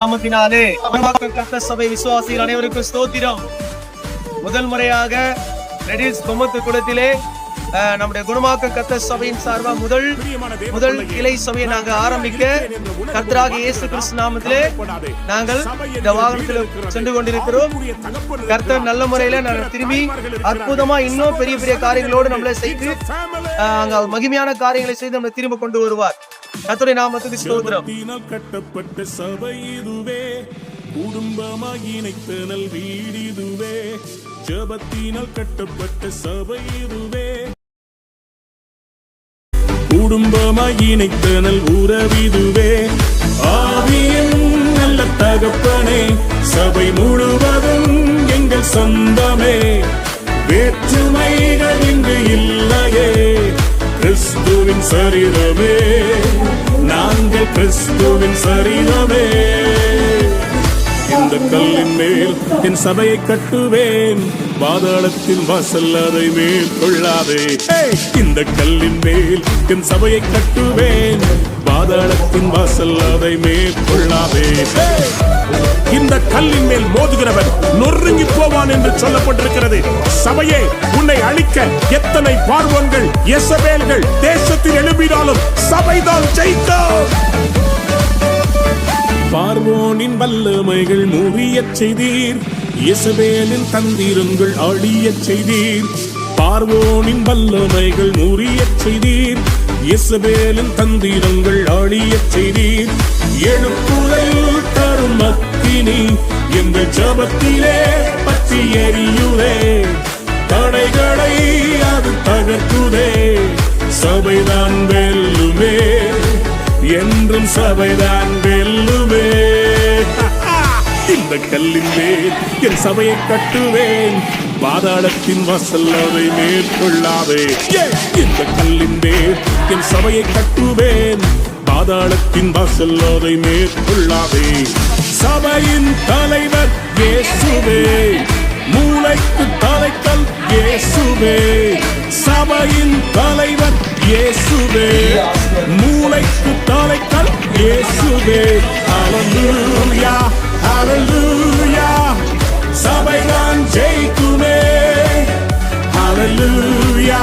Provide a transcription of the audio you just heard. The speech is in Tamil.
நாமத்தினாலே கர்த்தர் சபை விசுவாசிகள் அனைவருக்கும் ஸ்தோத்திரம். முதல் முறையாக ரெடில்ஸ் கொமத்து குளத்திலே நம்முடைய குணமாக்க கர்த்தர் சபையின் சார்பா முதல் கிளை சபையை நாங்கள் ஆரம்பிக்க கர்த்தராக இயேசு கிறிஸ்து நாமத்திலே நாங்கள் இந்த வாகனத்தில் சென்று கொண்டிருக்கிறோம். கர்த்தர் நல்ல முறையில நாங்கள் திரும்பி அற்புதமா இன்னும் பெரிய பெரிய காரியங்களோடு நம்மளை செய்து அங்க மகிமையான காரியங்களை செய்து நம்மளை திரும்ப கொண்டு வருவார். கர்த்தருடைய நாமத்துக்கு ஸ்தோத்திரம். கட்டப்பட்ட சபை இதுவே, குடும்பமாய் இணைத்தனல் வீடிதுவே, ஜெபத்தினால் கட்டப்பட்ட சபை இதுவே, குடும்பமாய் இணைத்தனல் உறவிதுவே. ஆவியின் நல்ல தகப்பனே, சபை முழுவதும் எங்கள் சொந்தமே, வேற்றுமைகள் இங்கு இல்லையே, கிறிஸ்துவின் சரீரமே, நாங்கள் கிறிஸ்துவின் சரீரமே. இந்த கல்லின் மேல் என் சபையை கட்டுவேன், பாதாளத்தின் வாசல் அதை மேற்கொள்ளாதே. இந்த கல்லின் மேல் என் சபையை கட்டுவேன், பாதாளத்தின் வாசல் அதை மேற்கொள்ளாதே. இந்த கல்லின் மேல் மோதுகிறவன் நொறுங்கி போவான் என்று சொல்லப்பட்டிருக்கிறது. சபையே, உன்னை அழிக்க எத்தனை பார்வோன்கள் எசபேல்கள் தேசத்தில் எழுப்பினாலும் சபைதான் ஜெயிக்கும். பார்வோனின் வல்லமைகள் முறியச் செய்தீர், எசபேலின் தந்திரங்கள் அழியச் செய்தீர். பார்வோனின் வல்லமைகள் முறியச் செய்தீர், எசபேலின் தந்திரங்கள் அழியச் செய்தீர். எழுப்புதல் தரும் அக்கினி எங்கள் ஜெபத்திலே பற்றி எரியுதே, தடைகளை அது தகர்க்குதே. சபைதான் வெல்லுமே, என்றும் சபைதான் வெல்லுமே. இந்த கல்லின் மேல் என் சபையை கட்டுவேன், பாதாளத்தின் வாசல் அதை மேற்கொள்ளாதே. இந்த கல்லின் மேல் என் சபையை கட்டுவேன், பாதாளத்தின் வாசல் அதை மேற்கொள்ளாதே. சபையின் தலைவர் இயேசுவே, மூளைக்கு தலைக்கல் இயேசுவே. சபையின் தலைவர் இயேசுவே, மூளைக்கு தலைக்கல் இயேசுவே. ஹல்லேலூயா, ஹல்லேலூயா, சபைதான் ஜெயிக்குமே. ஹல்லேலூயா,